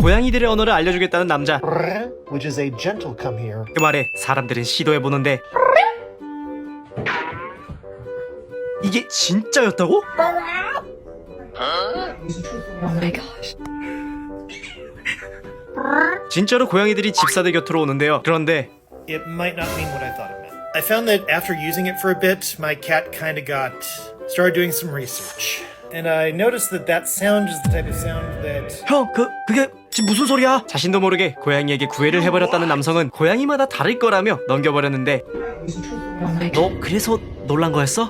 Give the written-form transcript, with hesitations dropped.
고양이들의 언어를 알려주겠다는 남자. which is a gentle come here. 그 말에 사람들은 시도해보는데 이게 진짜였다고? 진짜로 고양이들이 집사들 곁으로 오는데요. 그런데 It might not mean what I thought it meant. I found that after using it for a bit, my cat kind of started doing some research. And I noticed that that sound is the type of sound that 형, 그게 지금 무슨 소리야? 자신도 모르게 고양이에게 구애를 해버렸다는 남성은 고양이마다 다를 거라며 넘겨버렸는데 너 그래서 놀란 거였어?